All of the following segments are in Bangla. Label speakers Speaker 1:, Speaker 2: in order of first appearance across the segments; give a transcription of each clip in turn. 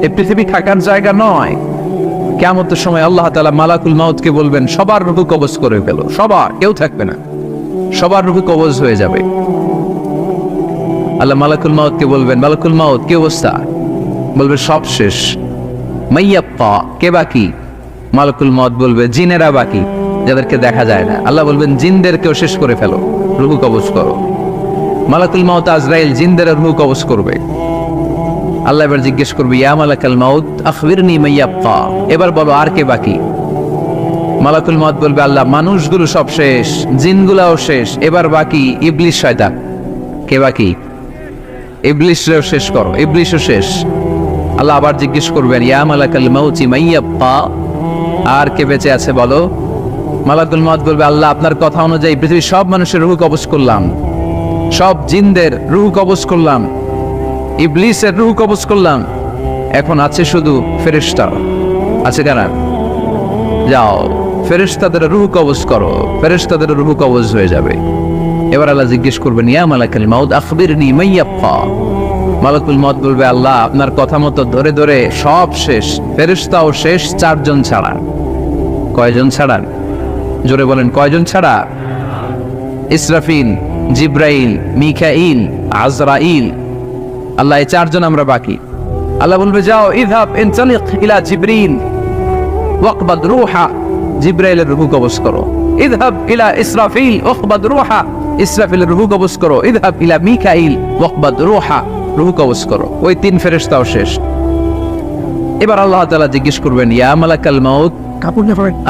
Speaker 1: এই পৃথিবী থাকার জায়গা নয়। কিয়ামতের সময় আল্লাহ তাআলা মালাকুল মাউতকে বলবেন সবার রূহ কবজ করে ফেলো, সবার, কেউ থাকবে না, সবার রূহ কবজ হয়ে যাবে। আল্লাহ মালাকুল মাউতকে বলবেন, মালাকুল মাউত কি অবস্থা? বলবে সব শেষ। মাইয়াপ্পা, কে বাকি? মালাকুল মাউত বলবে জিনেরা বাকি, যাদেরকে দেখা যায় না। আল্লাহ বলবেন জিনদেরকেও শেষ করে ফেলো, রূহ কবজ করো। মালাকুল মাউত আজরাইল জিনদের রূহ কবজ করবে। আল্লাহ এবার জিজ্ঞেস করবে ইয়া মালাকাল মাউত আখবিরনি মাইয়াপ্পা, এবার বলো আর কে বাকি? মালাকুল মাউত বলবে আল্লাহ মানুষগুলো সব শেষ, জিনগুলাও শেষ, এবার বাকি ইবলিস শয়তান। কে বাকি? ইবলিসও শেষ করো, ইবলিসও শেষ। আল্লাহ আবার জিজ্ঞেস করবেন ইয়া মালাকাল মাউতি মাইয়াপ্পা, আর কে বেঁচে আছে বলো? মালাকুল মাউত বলবে আল্লাহ আপনার কথা অনুযায়ী পৃথিবীর সব মানুষের রূহ কবজ করলাম, সব জিনদের রূহ কবজ করলাম, ইবলিসের রূহ কবজ করলাম, এখন আছে শুধু ফেরেশতা। আছে কারা? যাও ফেরেশতাদের রূহ কবজ করো, ফেরেশতাদের রূহ কবজ হয়ে যাবে। এবার আল্লাহ জিজ্ঞেস করবেন ইয়া মালাকাল মাউত আখবিরনি মাইয়াপ্পা। মালাকুল মাউত বলবে আল্লাহ আপনার কথা মতো ধরে ধরে সব শেষ, ফেরেশতাও শেষ, চারজন ছাড়া। কয়জন ছাড়া? জোরে বলেন কয়জন ছাড়া? ইসরাফিল, জিব্রাইল, মিকাইল, আজরাইল। আল্লাহ এই চারজন আমরা বাকি। আল্লাহ বলবে যাও ইযহাব ইনতালিক ইলা জিবরিল ওয়াকবাদ রূহা, জিব্রাইলের রূহ কবজ করো। ইযহাব ইলা ইসরাফিল ওয়াকবাদ রূহা, ইসরাফিলের রূহ কবজ করো। ইযহাব ইলা মিকাইল ওয়াকবাদ রূহা, রূহ কবজ করো। ওই তিন ফেরেশতাও শেষ। এবার আল্লাহ তাআলা জিজ্ঞেস করবেন ইয়া মালাকাল মাউত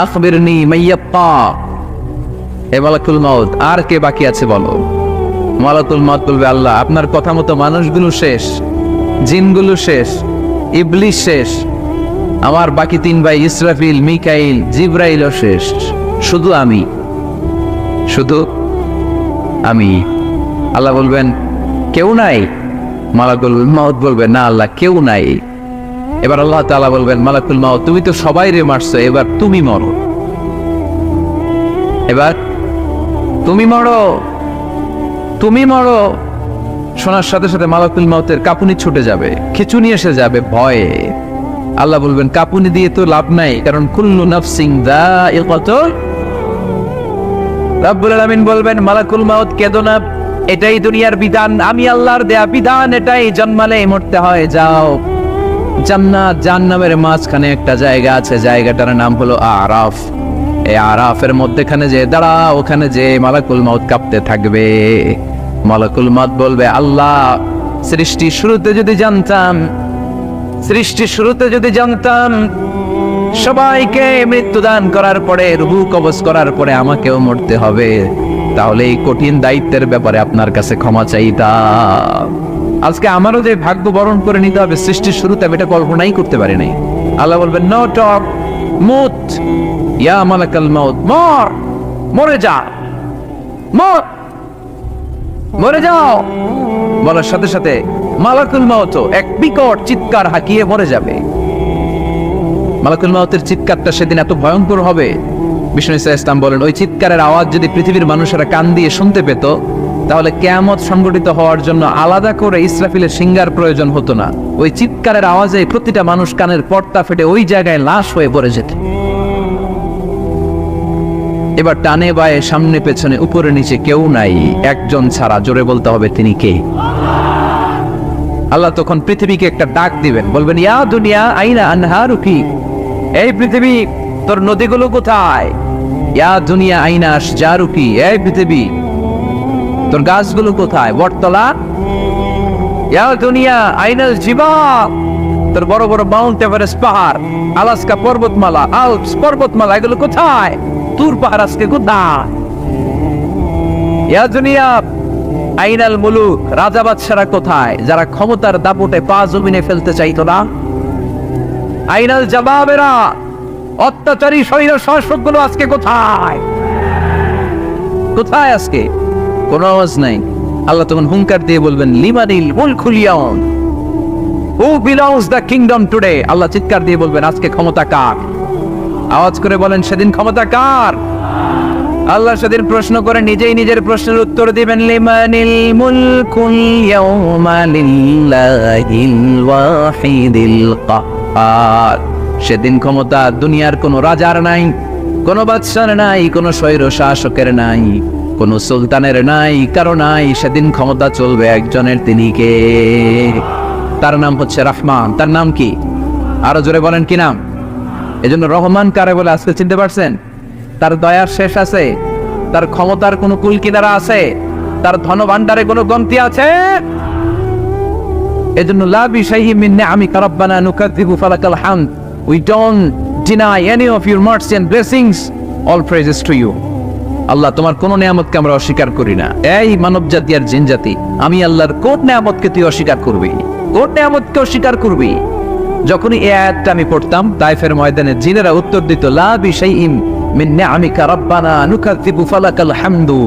Speaker 1: আখবিরনি মাইয়াপ্পা, হে মালাকুল মাউত আর কে বাকি আছে বলো? মালাকুল মাউত বলবে আল্লাহ আপনার কথা মতো মানুষগুলো শেষ, জিনগুলো শেষ, ইবলিস শেষ, আমার বাকি তিন ভাই ইসরাফিল, মিকাইল, জিব্রাইলও শেষ, শুধু আমি, শুধু আমি। আল্লাহ বলবেন কেউ নাই? মালাকুল মাউত বলবে না আল্লাহ কেউ নাই। এবার আল্লাহ তাআলা বলবেন মালাকুল মাউত তুমি তো সবাই রে মারছো, এবার তুমি মরো, এবার তুমি মরো, তুমি মরো। শোনার সাথে সাথে মালাকুল মাউতের কাঁপুনি ছুটে যাবে, খিঁচুনি এসে যাবে ভয়ে। আল্লাহ বলবেন কাঁপুনি দিয়ে তো লাভ নাই, কারণ কুল্লু নাফসিন যায়িকাতুল। রব্বুল আলামিন বলবেন মালাকুল মাউত কেঁদো না, এটাই দুনিয়ার বিধান, আমি আল্লাহর দেয়া বিধান, এটাই, জন্মালে মরতে হয়। যাও জান্নাত জাহান্নামের মাঝখানে একটা জায়গা আছে, জায়গাটার নাম হলো আরাফ। এই আরাফের মধ্যখানে যে দাঁড়া, ওখানে যে মালাকুল মাউত কাঁপতে থাকবে। মালাকুল মাউত বলবে আল্লাহ সৃষ্টি শুরুতে যদি জানতাম, সৃষ্টি শুরুতে যদি জানতাম সবাইকে মৃত্যুদান করার পরে রূহ কবজ করার পরে আমাকেও মরতে হবে, তাহলে এই কঠিন দায়িত্বের ব্যাপারে আপনার কাছে ক্ষমা চাইতাম। আজকে আমারও যে ভাগ্য বরণ করে নিতে হবে সৃষ্টির শুরুতে, আমি এটা কল্পনাই করতে পারি নাই। আল্লাহ বলবেন নো টক, মুত ইয়া মালাকাল মাউত, মর, মরে যা, মর, মরে যাও। বলার সাথে সাথে মালাকুল মাউত এক বিকট চিৎকার হাঁকিয়ে মরে যাবে। মালাকুল মাউতের চিৎকারটা সেদিন এত ভয়ঙ্কর হবে, বিষ্ণু ইসলাম বলেন ওই চিৎকারের আওয়াজ যদি পৃথিবীর মানুষেরা কান দিয়ে শুনতে পেত, তাহলে কিয়ামত সংগঠিত হওয়ার জন্য আলাদা করে ইসরাফিলের সিংহার প্রয়োজন হতো না। ওই চিৎকারের আওয়াজে প্রতিটা মানুষ কানের পর্দা ফেটে ওই জায়গায় লাশ হয়ে পড়ে যেত। এবার টানে বায়ে সামনে পেছনে উপরে নিচে কেউ নাই, একজন ছাড়া, জোরে বলতে হবে তিনি কে? আল্লাহ তখন পৃথিবীকে একটা ডাক দিবেন, বলবেন ইয়া দুনিয়া আইনা আনহারুকি, এই পৃথিবী তোর নদীগুলো কোথায়? ইয়া দুনিয়া আইনা আশজারুকি, এই পৃথিবী তোর গাছগুলো কোথায়? বটতলা। ইয়া দুনিয়া আইনাল জিবাল, তোর বড় বড় মাউন্ট এভারেস্ট পাহাড়, আলাস্কা পর্বতমালা, আল্পস পর্বতমালা, এগুলো কোথায়? তুর পাহাড় আজকে কোথায়? ইয়া দুনিয়া আইনাল মুলুক, রাজা বাদশারা কোথায়, যারা ক্ষমতার দাপটে পা জমিনে ফেলতে চাইতো না? আইনাল জাবাবেরা, অত্যাচারী স্বৈর শাসকগুলো আজকে কোথায়? কোথায় আজকে? কোনো আওয়াজ নাই। আল্লাহ তখন হুঙ্কার দিয়ে বলবেন লিমানিল মুলকুল ইয়াউম, who belongs the kingdom today. আল্লাহ চিৎকার দিয়ে বলবেন আজকে ক্ষমতা কার? আওয়াজ করে বলেন সেদিন ক্ষমতা কার? আল্লাহ সেদিন প্রশ্ন করে নিজেই নিজের প্রশ্নের উত্তর দিবেন, লিমানিল মুলকুল ইয়াউমা লিল্লাহিল ওয়াহিদিল কাহ্হার। সেদিন ক্ষমতা দুনিয়ার কোনো রাজার নাই, কোনো বাদশার নাই, কোনো স্বৈর শাসকের নাই, কোনো সুলতানের নাই, কারো নাই। সেদিন ক্ষমতা চলবে একজনের, তিনি কে? তার নাম হচ্ছে রহমান। তার নাম কি? আরো জোরে বলেন কি নাম? এজন্য রহমান কারে বলে আজকে চিনতে পারছেন? তার দয়ার শেষ আছে? তার ক্ষমতার কোনো কুল কিনারা আছে? তার ধন ভান্ডারে কোনো কমতি আছে? এজন্য লা বিশাইহি মিন নিআমিকা রাব্বানা নুকাযযিবু ফালাকাল হামদ। We don't deny any of your mercy and blessings. All praises to you. আল্লাহ, তোমার কোন নিয়ামতকে আমরা অস্বীকার করি না। এই মানব জাতি আর জিন জাতি, আমি আল্লাহর কোন নিয়ামতকে তুই অস্বীকার করবি? কোন নিয়ামতকে অস্বীকার করবি? যখনই এই আয়াতটা আমি পড়তাম, তাইফের ময়দানে জিনেরা উত্তর দিত, লা বিশাইইম মিন নিআমিকা রাব্বানা নুকাযযিবু ফালাকাল হামদু।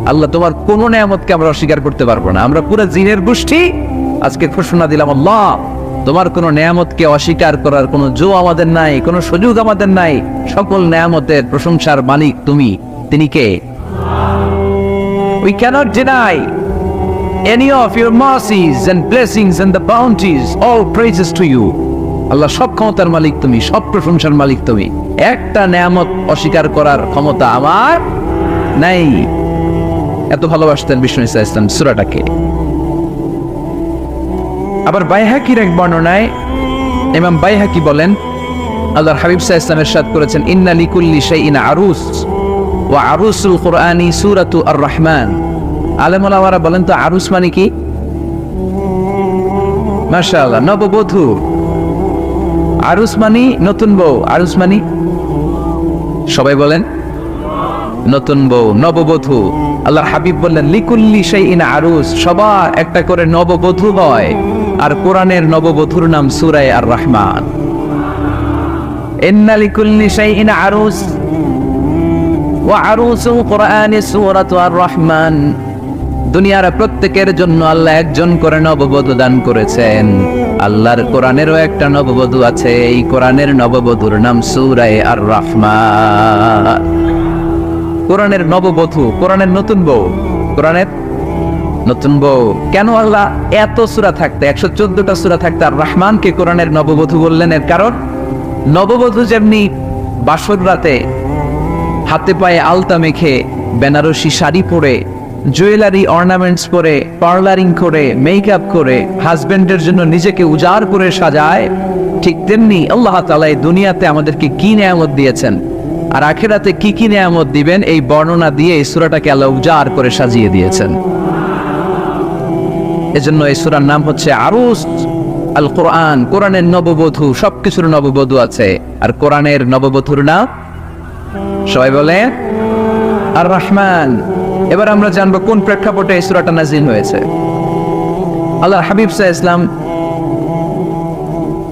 Speaker 1: আল্লাহ, তোমার কোন নিয়ামতকে আমরা অস্বীকার করতে পারবো না। আমরা পুরো জিনের গোষ্ঠী আজকে ঘোষণা দিলাম, আল্লাহ তোমার কোন নিয়ামতকে অস্বীকার করার কোন জো আমাদের নাই, কোন সুযোগ আমাদের নাই। সকল নিয়ামতের প্রশংসার মালিক তুমি। তিনি কে? We cannot deny any of your mercies and blessings and the bounties. All praises to you. আল্লাহ, সব ক্ষমতার মালিক তুমি, সব প্রশংসার মালিক তুমি। একটা নিয়ামত অস্বীকার করার ক্ষমতা আমার নাই। এত ভালোবাসতেন বিষ্ণু ঈসা ইসলাম সূরাটাকে। আবার বাইহাকির এক বর্ণনায় ইমাম বাইহাকি বলেন, আল্লাহর হাবিব সাল্লাল্লাহু আলাইহি ওয়াসাল্লাম ইরশাদ করেছেন, ইন্না লিকুল্লি শাইইন আরুস ওয়া আরুসুল কুরআনি সূরাতু আর-রাহমান। আলেম ওলামারা বলেন তো আরুস মানে কি? মাশাআল্লাহ, নববধূ। আরুস মানে নতুন বউ। আরুস মানে সবাই বলেন নতুন বউ, নববধূ। আল্লাহর হাবিব বললেন, লিকুল্লি শাইইন আরুস, সবার একটা করে নববধূ হয়। আর কোরআনের নববধূর নাম সূরা আর-রাহমান। ইন্না লিকুল্লি শাইইন আরুস ওয়া আরুসুল কুরআনি সূরাতু আর-রাহমান। দুনিয়ার প্রত্যেকের জন্য আল্লাহ একজন করে নববধূ দান করেছেন। আল্লাহর কোরআনেরও একটা নববধূ আছে। এই কোরআনের নববধূর নাম সূরা আর-রাহমান। কোরআনের নববধূ, কোরআনের নতুন বউ, কোরআনের নতুন বউ। কেন আল্লাহ এত সূরা থাকতে, 114টা সূরা থাকতে আর রহমানকে কোরআনের নববধূ বললেন? এর কারণ, নববধূ যেমনি বাসর রাতে হাতে পায়ে আলতা মেখে, বেনারসি শাড়ি পরে, জুয়েলারি অর্নামেন্টস পরে, পার্লারিং করে, মেকআপ করে হাজবেন্ডের জন্য নিজেকে উজাড় করে সাজায়, ঠিক তেমনি আল্লাহ তাআলা এই দুনিয়াতে আমাদেরকে কি নিয়ামত দিয়েছেন আর আখিরাতে কি কি নিয়ামত দিবেন, এই বর্ণনা দিয়ে এই সূরাটাকে আল্লাহ উজাড় করে সাজিয়ে দিয়েছেন। এজন্য এই সূরার নাম হচ্ছে আরুস আল কোরআন। কোরআনের নববধূ, সবকিছুর নববধূ আছে। আর কোরআনের নববধূর নাম সবাই বলে আর-রাহমান। এবার আমরা জানবো কোন প্রেক্ষাপটে এই সূরাটা নাযিল হয়েছে। আল্লাহর হাবিব সাল্লাল্লাহু আলাইহি ওয়াসাল্লাম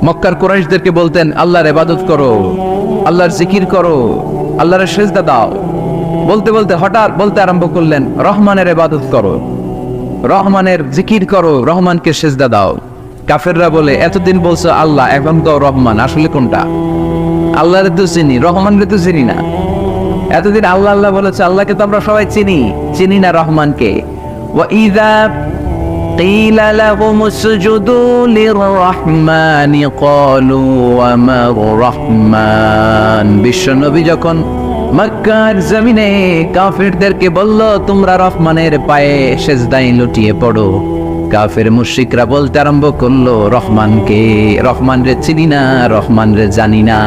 Speaker 1: মক্কার কুরাইশদেরকে বলতেন, আল্লাহর ইবাদত করো, আল্লাহর জিকির করো, আল্লাহর সিজদা দাও। বলতে বলতে হঠাৎ বলতে আরম্ভ করলেন, রহমানের ইবাদত করো, রহমানের জিকির করো, রহমানকে সিজদা দাও। কাফেররা বলে, এতদিন বলছো আল্লাহ, এখন তো রহমান, আসলে কোনটা? আল্লাহরে তো চিনি, রহমানরে তো চিনি না। এতদিন আল্লাহ আল্লাহ বলেছে, আল্লাহকে তো আমরা সবাই চিনি না রহমানকে। ওয়া ইযা قيل لهم اسجدوا للرحمن قالوا وما الرحمن। বিশ্বনবী যখন মক্কার জমিনে কাফেরদেরকে বলল, তোমরা রহমানের পায়ে সিজদায় লুটিয়ে পড়ো, কাফের মুশরিকরা বলতে আরম্ভ করলো, রহমানকে, রহমানরে চিনি না, রহমানরে জানি না।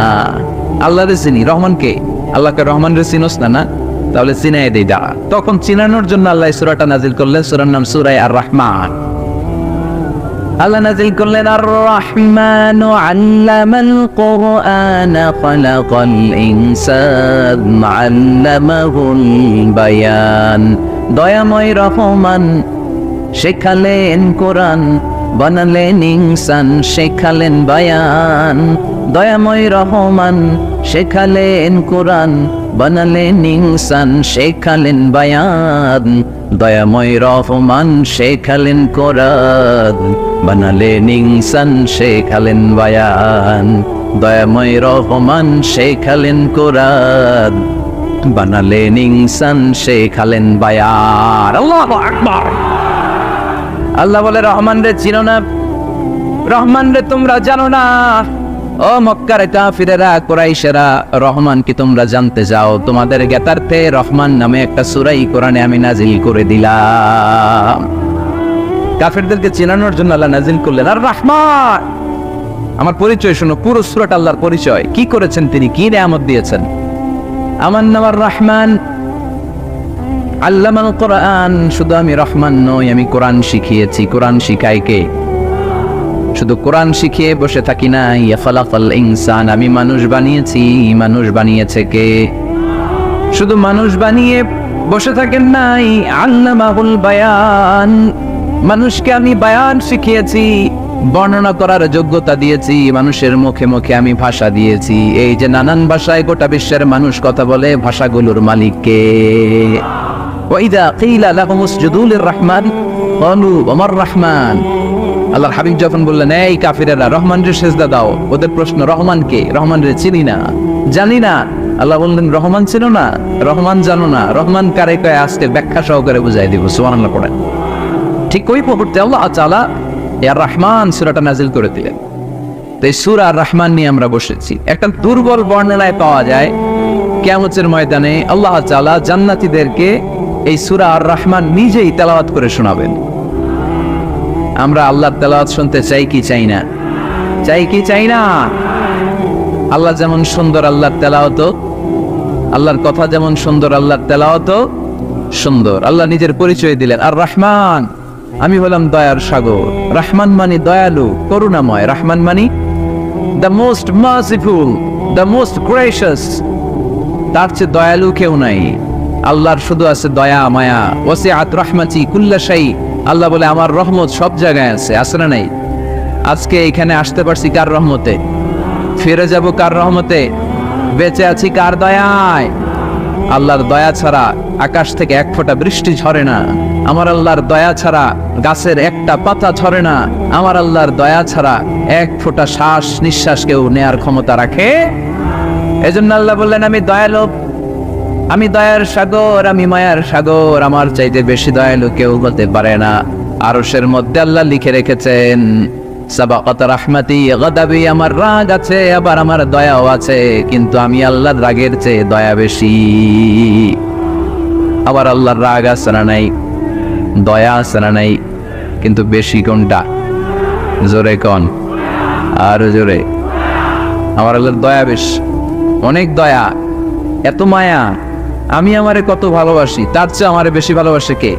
Speaker 1: আল্লাহরে চিনি, রহমানকে, আল্লাহকে রহমানরে চিনোস না? না, তাহলে চিনাই দেই দাঁড়া। তখন চিনানোর জন্য আল্লাহ সূরাটা নাজিল করলেন। সূরার নাম সূরা আর-রাহমান। আল্লাহ নাজিল করলেন, আর-রাহমানু আল্লামাল কুরআনা খালাকাল ইনসান আল্লামাহুল বায়ান। দয়াময় রহমান শেখালেন কোরআন, বানালেন ইনসান, শেখালেন বায়ান। দয়াময় রহমান শেখালেন কোরআন, বানালেন ইনসান, শেখালেন বায়ান। দয়াময় রহমান শেখালেন কোরআন, বানালেন ইনসান, শেখালেন বায়ান। দয়াময় রহমান শেখালেন কোরআন, বানালেন ইনসান, শেখালেন বায়ার। আল্লাহু আকবার। আল্লাহ বলে রহমান রে চিনো না, রহমান রে তোমরা জানো না। ও মক্কার কাফিরেরা, কুরাইশেরা, রহমান কি তোমরা জানতে চাও? তোমাদের জ্ঞাতার্থে রহমান নামে একটা সূরা কোরআনে আমি নাজিল করে দিলাম। কাফিরদেরকে চেনানোর জন্য আল্লাহ নাজিল করলেন আর রহমান। আমার পরিচয় শোনো, পুরো সূরাটা আল্লাহর পরিচয়। কি করেছেন তিনি, কি নিয়ামত দিয়েছেন। আমার নাম আর রহমান, আল্লামাল কোরআন। শুধু আমি রহমান নই, আমি কোরআন শিখিয়েছি। কোরআন শিখাই কে? শুধু কোরআন শিখিয়ে বসে থাকি না। ইয়া খালাকাল ইনসান, আমি মানুষ বানিয়েছি। মানুষ বানিয়েছে কে? শুধু মানুষ বানিয়ে বসে থাকেন নাই, আল্লামাহুল বায়ান, মানুষকে আমি বায়ান শিখিয়েছি, বর্ণনা করার যোগ্যতা দিয়েছি। মানুষের মুখে মুখে আমি ভাষা দিয়েছি। এই যে নানান ভাষায় গোটা বিশ্বের মানুষ কথা বলে, ভাষাগুলোর মালিক কে? ওয়াইদা কিলা লাহুম উসজুদু লিররহমান ক্বালু ওমার রহমান। আল্লাহর হাবিব যখন বললেন এই কাফিরেরা রহমানের সিজদা দাও, ওদের প্রশ্ন রহমান কে? রহমান রে চিনি না, জানি না। আল্লাহ বললেন রহমান ছিল না, রহমান জানো না, রহমান কারে কয় আজকে ব্যাখ্যা সহকারে বুঝাই দিব। সুবহানাল্লাহ পড়েন। ঠিক ওই মুহূর্তে আল্লাহ তাআলা ইয়া রহমান সূরাটা নাজিল করে দিলেন। তো এই সূরা আর রহমান নিয়ে আমরা বসেছি। একটা দুর্বল বর্ণনায় পাওয়া যায় কিয়ামতের ময়দানে আল্লাহ তাআলা জান্নাতীদেরকে এই সূরা আর রহমান নিজেই তেলাওয়াত করে শোনাবেন। আমরা আল্লাহর তেলাওয়াত শুনতে চাই কি চাই না? চাই কি চাই না? আল্লাহ যেমন সুন্দর, আল্লাহর তেলাওয়াত, আল্লাহর কথা যেমন সুন্দর, আল্লাহর তেলাওয়াত সুন্দর। আল্লাহ নিজের পরিচয় দিলেন আর রহমান, আমি হলাম দয়ার সাগর। রহমান মানে দয়ালু, করুণাময়। রহমান মানে the most merciful, the most gracious. তার চেয়ে দয়ালু কেউ নাই। আল্লাহর শুধু আছে দয়া মায়া। ওয়াসিআত রাহমাতি কুল্লা শাই। আল্লাহ বলে আমার রহমত সব জায়গায় আছে। আছে না নাই? আজকে এখানে আসতে পারছি কার রহমতে? ফিরে যাব কার রহমতে? বেঁচে আছি কার দয়ায়? আল্লাহর দয়া ছাড়া আকাশ থেকে এক ফোঁটা বৃষ্টি ঝরে না। আমার আল্লাহর দয়া ছাড়া গাছের একটা পাতা ঝরে না। আমার আল্লাহর দয়া ছাড়া এক ফোঁটা শ্বাস নিঃশ্বাস কেউ নেয়ার ক্ষমতা রাখে? এজন্য আল্লাহ বললেন আমি দয়ালু, আমি দয়ার সাগর, আমি মায়ার সাগর। আমার চাইতে বেশি দয়ালু কেউ হতে পারে না। আরশের মধ্যে আল্লাহ লিখে রেখেছেন সাবাকাত রাহমাতি গাদাবি, আমার রাগ আছে আবার আমার দয়াও আছে, কিন্তু আমি আল্লাহর রাগের চেয়ে দয়া বেশি। আবার আল্লাহর রাগ আছে না নাই? দয়া আছে না নাই? কিন্তু বেশি কোনটা? জোরে কোন? আর জোরে। আমার আল্লাহর দয়া বেশি, অনেক দয়া, এত মায়া। আমি আমারে কত ভালোবাসি, তার চেয়ে আমারে বেশি ভালোবাসে কে?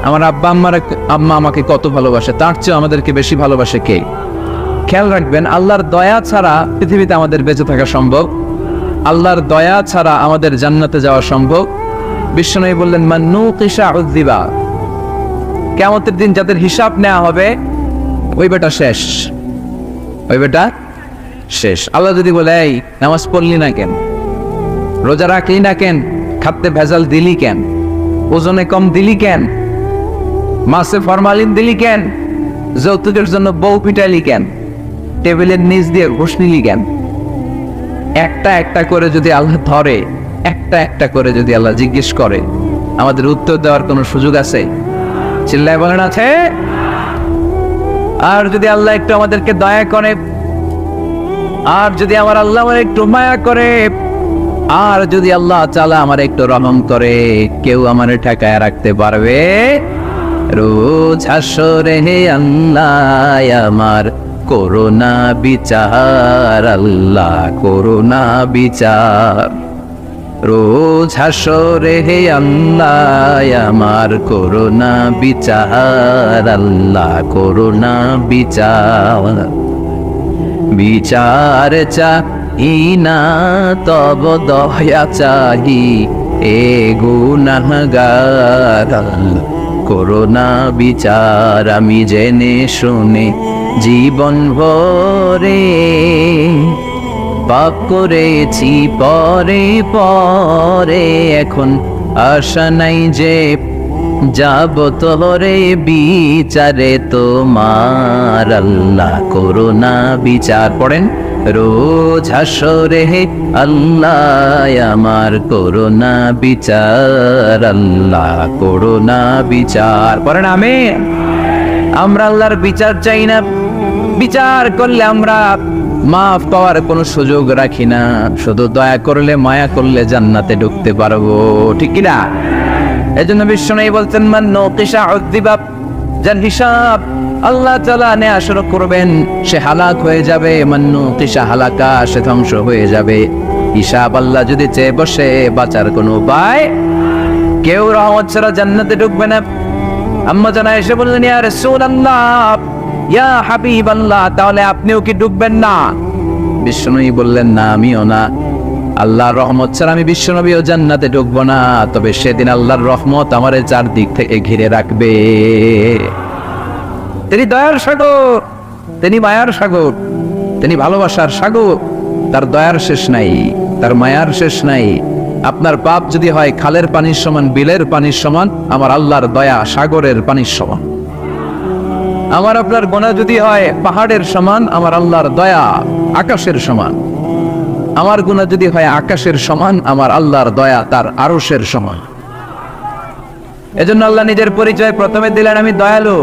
Speaker 1: আমার আম্মা আমাকে কত ভালোবাসে, তার চেয়ে আমাদেরকে বেশি ভালোবাসে কে? খেয়াল রাখবেন, আল্লাহর দয়া ছাড়া পৃথিবীতে আমাদের বেঁচে থাকা সম্ভব। আল্লাহর দয়া ছাড়া আমাদের জান্নাতে যাওয়া সম্ভব। বিশ্বনবী বললেন মান নুকিশা উযযিবা, কিয়ামতের দিন যাদের হিসাব নেওয়া হবে ওই বেটা শেষ, ওই বেটা শেষ। আল্লাহ যদি বলে এই নামাজ পড়লি না কেন, রোজা রাখলি না কেন, খাদ্যে ভেজাল দিলি কেন, ওজনে কম দিলি কেন, মাছে ফরমালিন দিলি কেন, যৌতুকের জন্য বউ পিটাইলি কেন, টেবিলের নিচ দিয়ে ঘুষ নিলি কেন, একটা একটা করে যদি আল্লাহ ধরে, একটা একটা করে যদি আল্লাহ জিজ্ঞেস করে, আমাদের উত্তর দেওয়ার কোনো সুযোগ আছে? চিল্লায় বলেন আছে? আর যদি আল্লাহ একটু আমাদেরকে দয়া করে, আর যদি আমার আল্লাহ আমার একটু মায়া করে, আর যদি আল্লাহ তাআলা আমার একটু রহম করে, কেউ আমারে ঠেকায় রাখতে পারবে? রোজ হাসরে হে আল্লাহ আমার করুণা বিচার, আল্লাহ করুণা বিচার। রোজ হাসরে হে আল্লাহ আমার করুণা বিচার, আল্লাহ করুণা বিচার। বিচার চাহি তব দয়া চাহি এ গুনাহগার, করুণা বিচার। আমি জেনে শুনে জীবন ভরে পাপ করেছি পরে পরে, এখন আশা নাই যে যাব তোরে বিচারে তোমার, আল্লাহ করুণা বিচার। পড়েন রোজ হাসরে আল্লাহ আমার করোনা বিচার, আল্লাহ করোনা বিচার। পরে না আমিন। আমরা আল্লাহর বিচার চাই না, বিচার করলে আমরা মাফ পাওয়ার কোনো সুযোগ রাখি না, শুধু দয়া করলে মায়া করলে জান্নাতে ঢুকতে পারবো, ঠিক কি না? এজন্য বিশ্বনবী বলছেন মান নুকিশা উযিবা, যার হিসাব আল্লাহ তাআলা নেয়া শুরু করবেন সে হালাক হয়ে যাবে। মান নুকিশা হালাকা, সে ধ্বংস হয়ে যাবে। হিসাব আল্লাহ যদি চেয়ে বসে, বাঁচার কোনো উপায়, কেউ রহমত ছাড়া জান্নাতে ঢুকবে না। আম্মা জানা এসে বললেন ইয়া রাসূলুল্লাহ, ইয়া হাবিবাল্লাহ, তাহলে আপনিও কি ঢুকবেন না? বিশ্বনবী বললেন না, আমিও না। আল্লাহর রহমত ছাড়া আমি বিশ্বনবীও জান্নাতে ঢুকবো না, তবে সেদিন আল্লাহর রহমত আমারে চারদিক থেকে ঘিরে রাখবে। তিনি দয়ার সাগর, তিনি মায়ার সাগর, তিনি ভালোবাসার সাগর। তার দয়ার শেষ নাই, তার মায়ার শেষ নাই। আপনার পাপ যদি হয় খালের পানির সমান, বিলের পানির সমান, আমার আল্লাহর দয়া সাগরের পানির সমান। আমার আপনার গুনাহ যদি হয় পাহাড়ের সমান, আমার আল্লাহর দয়া আকাশের সমান। আমার গুনাহ যদি হয় আকাশের সমান, আমার আল্লাহর দয়া তার আরশের সমান। এজন্য আল্লাহ নিজের পরিচয় প্রথমে দিলেন, আমি দয়ালু,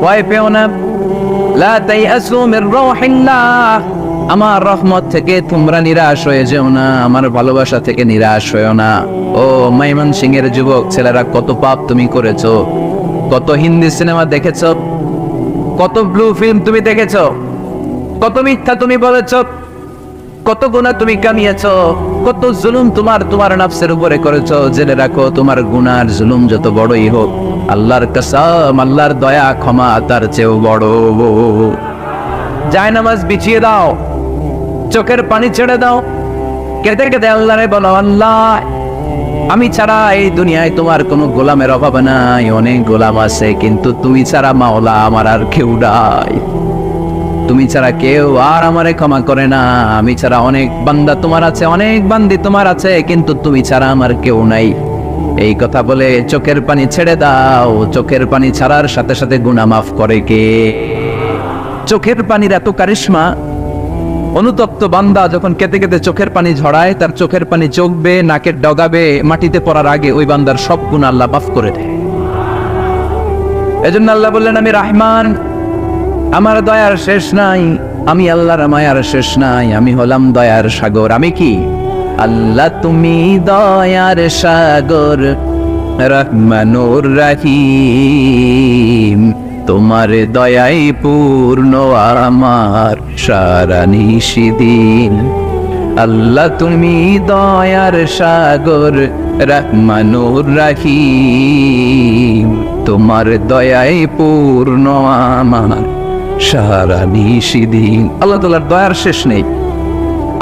Speaker 1: ভয় পেও না। লা তাইয়াসু মির রাহিল্লাহ, আমার রহমত থেকে তোমরা নিরাশ হয়ে যেও না, আমার ভালোবাসা থেকে নিরাশ হয়েও না। ও ময়মনসিংহের যুবক ছেলেরা, কত পাপ তুমি করেছো, কত হিন্দি সিনেমা দেখেছো, কত ব্লু ফিল্ম তুমি দেখেছো, কত মিথ্যা তুমি বলেছো, কত গুনাহ তুমি কামিয়েছো, কত জুলুম তোমার নাফসের উপরে করেছো। জেনে রাখো, তোমার গুনার জুলুম যত বড়ই হোক, আল্লাহর কসম, আল্লাহর দয়া ক্ষমা তার চেয়েও বড়। জায়নামাজ বিছিয়ে দাও, চোখের পানি ছেড়ে দাও, কেঁদে কেঁদে আল্লাহরে বলো, আল্লাহ আমি ছাড়া এই দুনিয়ায় তোমার কোনো গোলামের অভাব নাই, অনেক গোলাম আছে, কিন্তু তুমি ছাড়া মাওলা আমার আর কেউ নাই। তুমি ছাড়া কেউ আর আমারে ক্ষমা করে না। আমি ছাড়া অনেক বান্দা তোমার আছে, অনেক বান্দি তোমার আছে, কিন্তু তুমি ছাড়া আমার কেউ নাই। এই কথা বলে চোখের পানি ছেড়ে দাও। চোখের পানি ছাড়ার সাথে সাথে গুনাহ মাফ করে কে? চোখের পানির এত কারিশমা, অনুতপ্ত বান্দা যখন কেঁদে কেঁদে চোখের পানি ঝরায়, তার চোখের পানি চোখ বেয়ে নাকের ডগাবে মাটিতে পড়ার আগে ওই বান্দার সব গুনাহ আল্লাহ মাফ করে দেয়। এজন্য আল্লাহ বললেন, আমি রহমান, আমার দয়ার শেষ নাই, আমি আল্লাহর মায়ার শেষ নাই, আমি হলাম দয়ার সাগর। আমি কি? আল্লাহ তুমি দয়ার সাগর, রহমানুর রহিম, তোমার দয়াই পূর্ণ আমার সারা নিশিদিন। আল্লাহ তুমি দয়ার সাগর, রহমানুর রহিম, তোমার দয়াই পূর্ণ আমার সারা নিশিদিন। আল্লাহ তাআলার দয়ার শেষ নেই,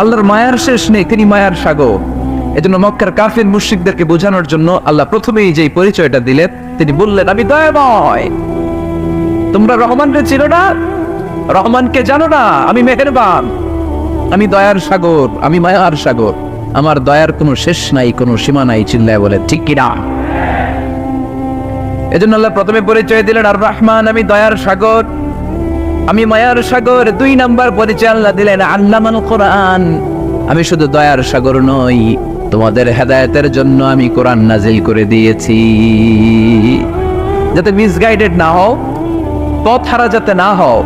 Speaker 1: আল্লাহর মায়ার শেষ নেই, তিনি মায়ার সাগর। এজন্য মক্কার কাফির মুশরিকদেরকে বোঝানোর জন্য আল্লাহ প্রথমেই যে পরিচয়টা দিলেন, তিনি বললেন, আমি দয়াময়। তোমরা রহমানকে চিনো না, রহমানকে জানো না? আমি মেহেরবান, আমি দয়ার সাগর, আমি মায়ার সাগর, আমার দয়ার কোনো শেষ নাই, কোনো সীমা নাই। চিল্লায় বলে ঠিক কিনা? এজন্য আল্লাহ প্রথমে পরিচয় দিলেন আর রহমান, আমি দয়ার সাগর, আমি মায়ার সাগর। 2 নাম্বার পরিচয় আল্লাহ দিলেন আল্লামাল কোরআন, আমি শুধু দয়ার সাগর নই, তোমাদের হেদায়েতের জন্য আমি কোরআন নাজিল করে দিয়েছি, যাতে মিসগাইডেড না হও, পথ হারা যাতে না হও।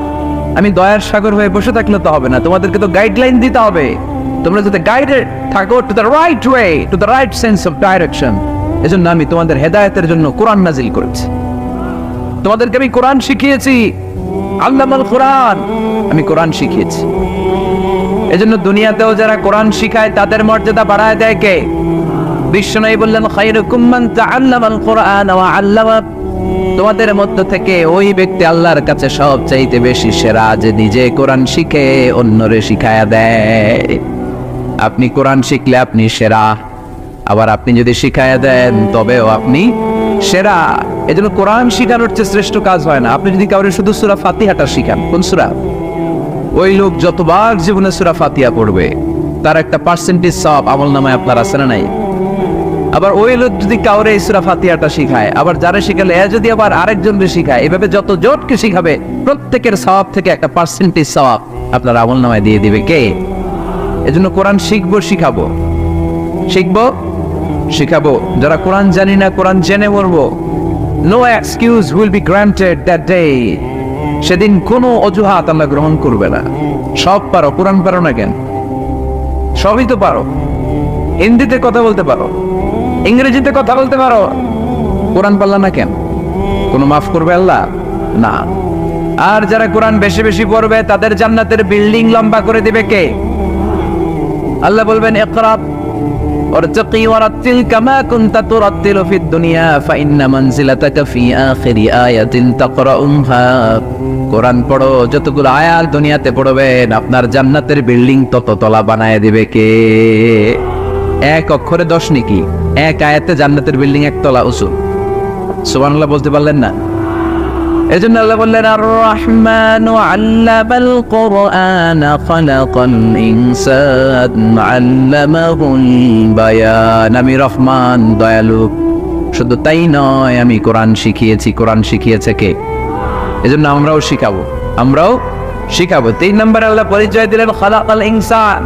Speaker 1: আমি দয়ার সাগর হয়ে বসে থাকলে তো হবে না, তোমাদেরকে তো গাইডলাইন দিতে হবে। তোমরা যাতে গাইডেড থাকো to the right way, to the right sense of direction. এজন্য আমি তোমাদের হেদায়েতের জন্য কোরআন নাজিল করেছি, তোমাদেরকে আমি কোরআন শিখিয়েছি। আল্লামাল কোরআন, আমি কোরআন শিখিয়েছি। এজন্য দুনিয়াতেও যারা কোরআন শিখায় তাদের মর্যাদা বাড়ায় দেয় কে? বিশ্বনবী বললেন, খায়রুকুম মান তাআল্লামাল কোরআন ওয়া আল্লামা, তোমাদের মধ্য থেকে ওই ব্যক্তি আল্লাহর কাছে সবচাইতে বেশি সেরা, যে নিজে কোরআন শিখে অন্যরে শিখায়া দেয়। আপনি কোরআন শিখলে আপনি সেরা, আবার আপনি যদি শিখায়া দেন তবেও আপনি সেরা। এজন্য কোরআন শিখানোর চেয়ে শ্রেষ্ঠ কাজ হয় না। আপনি যদি কাউরে শুধু সূরা ফাতিহাটা শিখান, কোন সূরা, ওই লোক যতবার জীবনে সূরা ফাতিহা পড়বে তার একটা পার্সেন্টেজ সওয়াব আমলনামায় আপনার আছে না নাই? আবার ওই লোক যদি কাউরে এই সূরা ফাতিহাটা শিখায়, আবার যারা শিখালে এ যদি আবার আরেকজনকে শিখায়, এভাবে যত জোটকে শিখাবে প্রত্যেকের সওয়াব থেকে একটা পার্সেন্টেজ সওয়াব আপনার আমল নামায় দিয়ে দিবে কে? এজন্য কোরআন শিখাবো, শিখাবো। যারা কোরআন জানি না, কোরআন জেনে মরবো। No excuse will be granted that day. সেদিন কোনো অজুহাত আল্লাহ গ্রহণ করবে না। সব পারো, কোরআন পারো না কেন? সবই তো পারো। হিন্দিতে কথা বলতে পারো, ইংরেজিতে কথা বলতে পারো, কোরআন পারলা না কেন? কোনো মাফ করবে আল্লাহ? না। আর যারা কোরআন বেশি বেশি পড়বে তাদের জান্নাতের বিল্ডিং লম্বা করে দিবে কে? আল্লাহ বলবেন ইকরা ওয়ারতাকি ওয়ারাতিল কামা কুনতা তুরাতিলু ফিদ দুনিয়া ফাইন্না মানজিলাতাকা ফি আখিরি আয়াতিন তাকরাউহা। কোরআন পড়ো, যতগুলো আয়াত দুনিয়াতে পড়বেন আপনার জান্নাতের বিল্ডিং তত তলা বানায় দিবে কে? এক অক্ষরে 10 নেকি, এক আয়াতে জান্নাতের বিল্ডিং একতলা উঁচু। সুবহানাল্লাহ বলতে পারলেন না? এজন্য আল্লাহ বললেন আর রহমানু আল্লামাল কুরআন খালাকাল ইনসান আল্লামাহুল বায়ান। আমি রহমান, দয়ালু। শুধু তাই নয়, আমি কোরআন শিখিয়েছি। কোরআন শিখিয়েছে কে? এজন্য আমরাও শিখাবো। 3 নম্বরে আল্লাহ পরিচয় দিলেন খালাকাল ইনসান।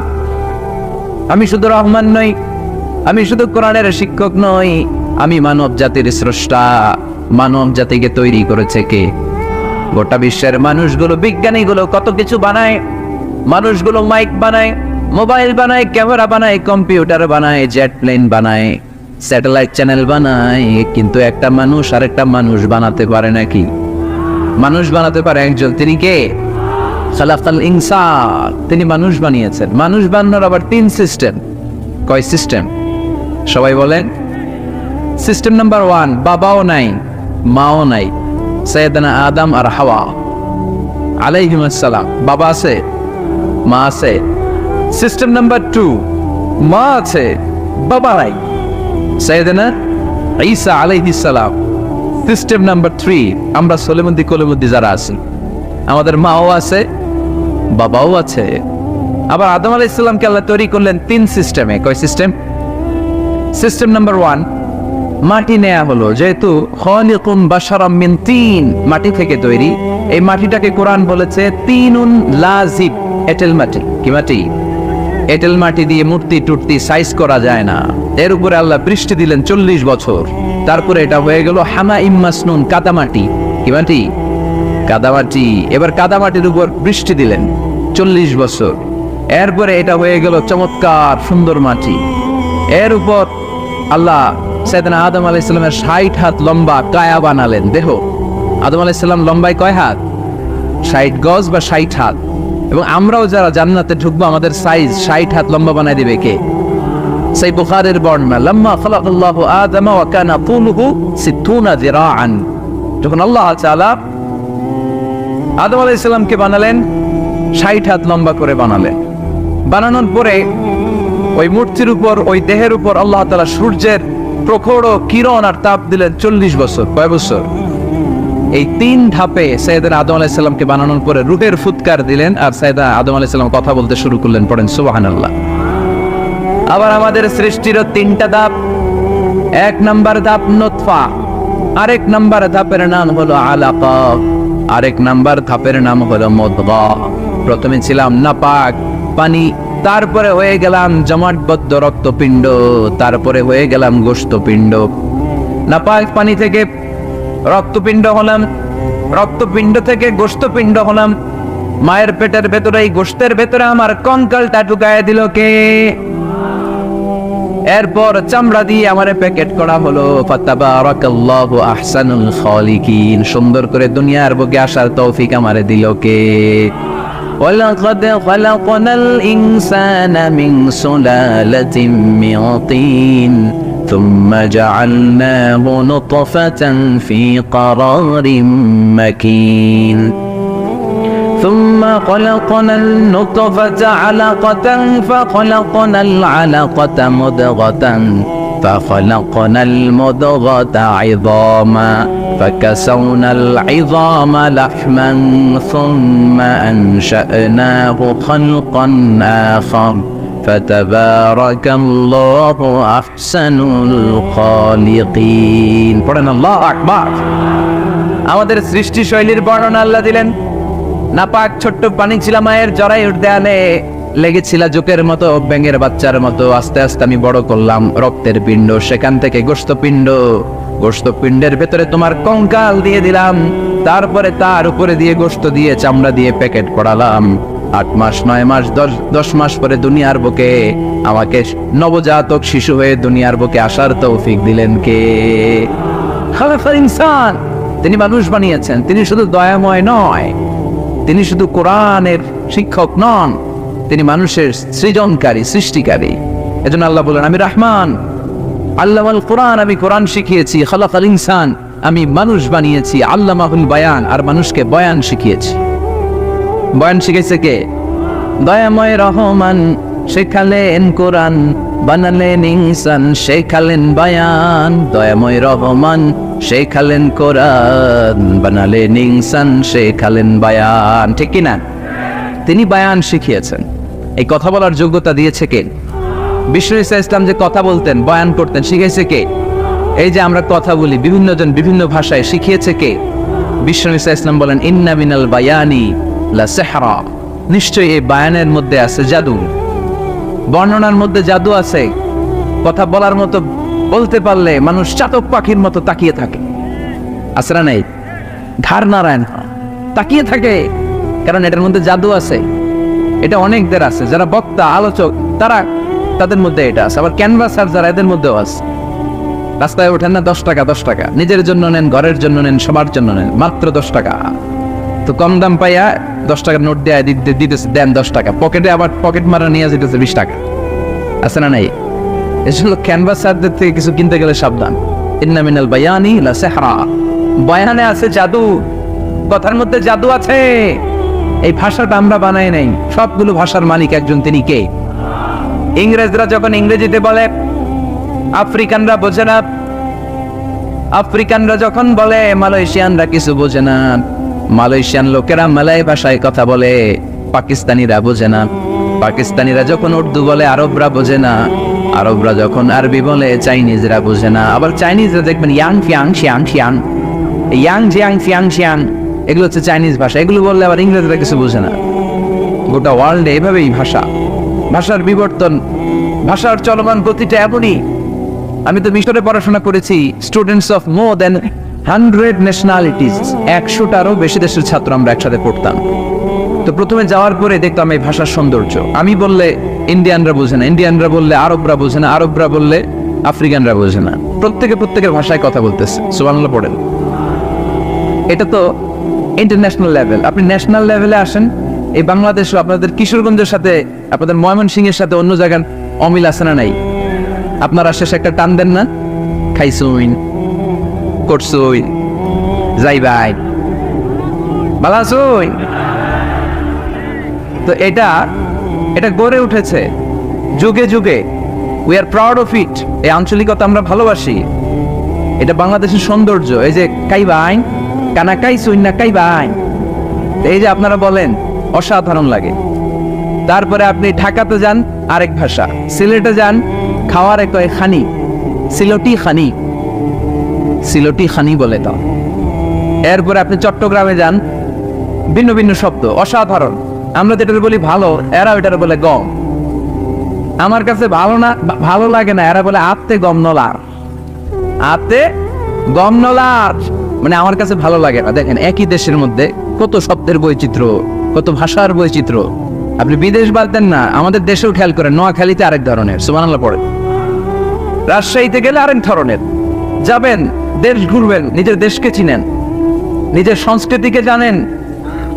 Speaker 1: আমি শুধু রহমান নই, আমি শুধু কোরআনের শিক্ষক নই, আমি মানব জাতির স্রষ্টা। মানব জাতিকে তৈরি করেছে কে? গোটা বিশ্বের মানুষগুলো, বিজ্ঞানীগুলো কত কিছু বানায়। মানুষগুলো মাইক বানায়, মোবাইল বানায়, ক্যামেরা বানায়, কম্পিউটার বানায়, জেট প্লেন বানায়, স্যাটেলাইট চ্যানেল বানায়, কিন্তু একটা মানুষ আরেকটা মানুষ বানাতে পারে নাকি? মানুষ বানাতে পারে একজন, তিনি কে? খালাকাল ইনসান। তিনি মানুষ বানিয়েছেন। মানুষ বানানোর আবার 3 সিস্টেম। কয় সিস্টেম? সবাই বলেন। সিস্টেম নাম্বার 1, বাবাও নাই, মাও নাই। সাইয়েদনা আদম আর হাওয়া আলাইহিস সালাম। বাবা আছে, মা আছে। সিস্টেম নাম্বার 2, মা আছে, বাবা নাই। সাইয়েদনা ঈসা আলাইহিস সালাম। সিস্টেম নাম্বার 3, আমরা সলিমুদ্দি কলিমুদ্দি যারা আছি, আমাদের মাও আছে, বাবাও আছে। আবার আদম আলাইহিস সালামকে আল্লাহ তৈরি করলেন 3 সিস্টেমে। কয় সিস্টেম? সিস্টেম নাম্বার 1, মাটি নেয়া হলো। যেহেতু খালিকুম বাশারাম মিন তিন, মাটি থেকে তৈরি। এই মাটিটাকে কোরআন বলেছে তিনুন লাজিব, এঁটেল মাটি। কি মাটি? এঁটেল মাটি দিয়ে মূর্তি টুর্তি সাইজ করা যায় না। এর উপরে আল্লাহ বৃষ্টি দিলেন 40 বছর। তারপরে এটা হয়ে গেল হামাইম মাসনুন, কাদামাটি। কি মাটি? কাদামাটি। এবার কাদামাটির উপর বৃষ্টি দিলেন 40 বছর। এরপরে এটা হয়ে গেল চমৎকার সুন্দর মাটি। এর উপর আল্লাহ সাইয়েদনা আদম আলাইহিস সালামের 60 হাত লম্বা কায়া বানালেন, দেহ। আদম আলাইহিস সালাম লম্বায় কয় হাত? 60 গজ বা 60 হাত। এবং আমরাও যারা জান্নাতে ঢুকবো আমাদের সাইজ 60 হাত লম্বা বানায় দিবে কে? সেই বুখারীর বর্ণনা, লাম্মা খালাকাল্লাহু আদম ওয়া কানা তুলুহু 60 যিরাআন। যখন আল্লাহ তাআলা আদম আলাইহিস সালামকে বানালেন 60 হাত লম্বা করে বানালেন। বানানোর পরে ওই মূর্তির উপর, ওই দেহের উপর আল্লাহ তাআলা সূর্যের প্রখর কিরণ আর তাপ দিলেন 40 বছর। কয় বছর? এই 3 ধাপে সাইয়েদনা আদম আলাইহিস সালামকে বানানোর পরে রূহের ফুৎকার দিলেন, আর সাইয়েদনা আদম আলাইহিস সালাম কথা বলতে শুরু করলেন। পড়েন সুবহানাল্লাহ। আবার আমাদের সৃষ্টিরও 3টা ধাপ। 1 নাম্বার ধাপ নুতফা, আরেক নাম্বার ধাপের নাম হলো আলাকা, আরেক নাম্বার ধাপের নাম হলো মুদগা। প্রথমে ছিলাম নাপাক পানি, তারপরে হয়ে গেলাম জমাটবদ্ধ রক্তপিণ্ড, তারপরে হয়ে গেলাম গোশতপিণ্ড। নাপাক পানি থেকে রক্তপিণ্ড হলাম, রক্তপিণ্ড থেকে গোশতপিণ্ড হলাম। মায়ের পেটের ভেতরে, এই গোশতের ভেতরে আমার কঙ্কালটা ঢুকায় দিল কে? এরপর চামড়া দিয়ে আমারে প্যাকেট করা হলো। ফাতাবারাকাল্লাহু আহসানুল খালিকিন। সুন্দর করে দুনিয়ার বুকে আসার তৌফিক আমারে দিল কে? ওয়ালাকাদ খালাকনাল ইনসানা মিন সুলালাতিন মিন তিন থুম্মা জাআলনাহু নুতফাতান ফি ক্বারারিন মাকিন ثم خلقنا النطفة علقة فخلقنا العلقة مضغة فخلقنا المضغة عظاما فكسونا العظام لحما ثم أنشأناه خلقا آخر فتبارك الله أحسن الخالقين. পড়েন আল্লাহু আকবার। আমাদের সৃষ্টি শৈলীর বর্ণনা আল্লাহ দিলেন। নাপাক ছোট্ট পানি ছিল মায়ের জরায়ুর দেয়ালে, লেগেছিল জোকের মতো, ব্যাঙের বাচ্চার মতো। আস্তে আস্তে আমি বড় করলাম রক্তের পিণ্ড, সেখান থেকে গোশতপিণ্ড, গোশতপিণ্ডের ভেতরে তোমার কঙ্কাল দিয়ে দিলাম, তারপরে তার উপরে দিয়ে গোশত দিয়ে চামড়া দিয়ে প্যাকেট করালাম। 8 মাস 9 মাস 10 মাস পরে দুনিয়ার বুকে আমাকে নবজাতক শিশু হয়ে দুনিয়ার বুকে আসার তৌফিক দিলেন কে? খালাকাল ইনসান, তিনি মানুষ বানিয়েছেন। তিনি শুধু দয়াময় নয়, তিনি শুধু কোরআনের শিক্ষক নন, তিনি মানুষের সৃজনকারী, সৃষ্টিকারী। এজন্য আল্লাহ বলেন, আমি রহমান, আল্লামাল কোরআন, আমি কোরআন শিখিয়েছি। খালাকাল ইনসান, আমি মানুষ বানিয়েছি। আল্লামাহুল বায়ান, আর মানুষকে বয়ান শিখিয়েছি। বয়ান শিখেছে কে? দয়াময় রহমান শেখালেন কোরআন, বানালেন ইনসান, শেখালেন বায়ান। দয়াময় রহমান শেখালেন কোরআন, বানালেন ইনসান, শেখালেন বায়ান। ঠিক কিনা? তিনি বায়ান শিখিয়েছেন। এই কথা বলার যোগ্যতা দিয়েছে কে? বিষ্ণু ঈসা ইসলাম যে কথা বলতেন, বয়ান করতেন, শিখাইছে কে? এই যে আমরা কথা বলি বিভিন্ন জন বিভিন্ন ভাষায়, শিখিয়েছে কে? বিষ্ণু ঈসা ইসলাম বলেন, ইন্না মিনাল বায়ানি লা সিহরা, নিশ্চয়ই এই বায়ানের মধ্যে আছে জাদু, বর্ণনার মধ্যে জাদু আছে। কথা বলার মতো, বলতে পারলে মানুষ চাতক পাখির মতো তাকিয়ে থাকে। আছে না? নেই? ঘাড় নারায়ণ তাকিয়ে থাকে, কারণ এটার মধ্যে জাদু আছে। এটা অনেকদের আছে, যারা বক্তা আলোচক, তাদের মধ্যে এটা আছে। আবার ক্যানভাসার যারা, এদের মধ্যেও আছে। রাস্তায় ওঠেন না, 10 টাকা 10 টাকা, নিজের জন্য নেন, ঘরের জন্য নেন, সবার জন্য নেন, মাত্র 10 টাকা। তো কম দাম পাইয়া 10 টাকার নোট দেয় দিতেছে, দেন 10 টাকা, পকেটে আবার পকেট মারা নিয়ে যেতেছে 20 টাকা। আছে না? নাই? এজন্য ক্যানভাসারদের থেকে কিছু কিনতে গেলে সাবধান। ইন্না মিনাল বায়ানি লা সিহরা, বয়ানে আছে জাদু, কথার মধ্যে জাদু আছে। এই ভাষাটা আমরা বানাই নাই, সবগুলো ভাষার মালিক একজন, তিনি কে? ইংরেজরা যখন ইংরেজিতে বলে, আফ্রিকানরা বোঝে না। আফ্রিকানরা যখন বলে, মালয়েশিয়ানরা কিছু বোঝে না। মালয়েশিয়ান লোকেরা মালয় ভাষায় কথা বলে, পাকিস্তানিরা বোঝে না। পাকিস্তানিরা যখন উর্দু বলে, আরবরা বোঝে না। আরবরা যখন আরবি বলে, চাইনিজরা বোঝে না। আবার চাইনিজরা দেখবেন ইয়াং ফিয়াং শিয়াং শিয়াং, ইয়াং জিয়াং ফিয়াং শিয়াং, এগুলো হচ্ছে চাইনিজ ভাষা। এগুলো বললে আবার ইংরেজরা কিছু বোঝে না। গোটা ওয়ার্ল্ডে এভাবেই ভাষার বিবর্তন, ভাষার চলমান গতিটা এমনই। আমি তো মিশরে পড়াশোনা করেছি, students of more than 100 nationalities, 100টারও বেশি দেশের ছাত্র আমরা একসাথে পড়তাম। তো প্রথমে যাওয়ার পরে দেখতাম এই ভাষার সৌন্দর্য। আমি বললে ইন্ডিয়ানরা বোঝে না, ইন্ডিয়ানরা বললে আরবরা বোঝে না, আরবরা বললে আফ্রিকানরা বোঝে না। প্রত্যেকের ভাষায় কথা বলতেছে। সুবহানাল্লাহ পড়েন। এটা তো ইন্টারন্যাশনাল লেভেল। আপনি ন্যাশনাল লেভেলে আসেন, এই বাংলাদেশও আপনাদের কিশোরগঞ্জের সাথে, আপনাদের ময়মনসিংহের সাথে অন্য জায়গার অমিল আছে না? নাই? আপনারা শেষে একটা টান দেন না, খাইছুইন, করছুইন, যাই ভাই, ভালো আছুই। তো এটা গড়ে উঠেছে যুগে যুগে। We are proud of it. এই আঞ্চলিকতা আমরা ভালোবাসি, এটা বাংলাদেশের সৌন্দর্য। এই যে কাইবাইন, কানা কাইছুইন না কাইবাইন, এই যে আপনারা বলেন, অসাধারণ লাগে। তারপরে আপনি ঢাকাতে যান, আরেক ভাষা। সিলেটে যান, খাওয়ার এক খানি, সিলটি খানি, সিলটি খানি বলে তো। এরপরে আপনি চট্টগ্রামে যান, ভিন্ন ভিন্ন শব্দ, অসাধারণ। আমরা যেটা বলি ভালো, এরা ওইটার বলে গম। আমার কাছে ভালো লাগে না, এরা বলে আত্তে গম নলার, আত্তে গম নলার, মানে আমার কাছে ভালো লাগে না। দেখেন, একই দেশের মধ্যে কত শব্দের বৈচিত্র্য, কত ভাষার বৈচিত্র্য। আপনি বিদেশ বাদ দেন না, আমাদের দেশেও খেয়াল করেন, নোয়াখালীতে আরেক ধরনের, সুবহানাল্লাহ পড়ে। রাজশাহীতে গেলে আরেক ধরনের। যাবেন, দেশ ঘুরবেন, নিজের দেশকে চিনেন, নিজের সংস্কৃতিকে জানেন,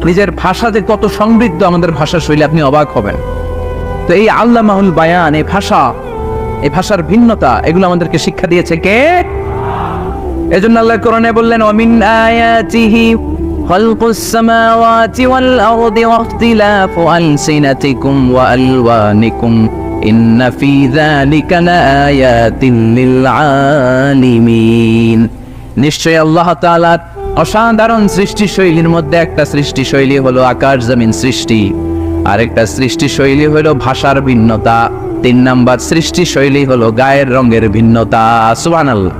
Speaker 1: নিজের ভাষা যে কত সমৃদ্ধ, আমাদের ভাষা শৈলী, আপনি অবাক হবেন। তো এই আল্লামাহুল বায়ান, এই ভাষার ভিন্নতা, এগুলো আমাদেরকে শিক্ষা দিয়েছে কে? এজন্য আল্লাহ কোরআনে বললেন, ওয়ামিন আয়াতিহি খালকুস সামাওয়াতি ওয়াল আরদি ওয়াখতিলাফু আলসিনাতিকুম ওয়া আলওয়ানিকুম ইন্না ফি যালিকা লাআয়াতিন লিল আলিমিন। নিশ্চয়ই আল্লাহ তাআলার অসাধারণ সৃষ্টি শৈলীর মধ্যে একটা সৃষ্টি শৈলী হলো আকাশ জমিন সৃষ্টি, আরেকটা সৃষ্টি শৈলী হলো ভাষার ভিন্নতা, 3 নাম্বার সৃষ্টি শৈলী হলো গায়ের রঙের ভিন্নতা। সুবহানাল্লাহ।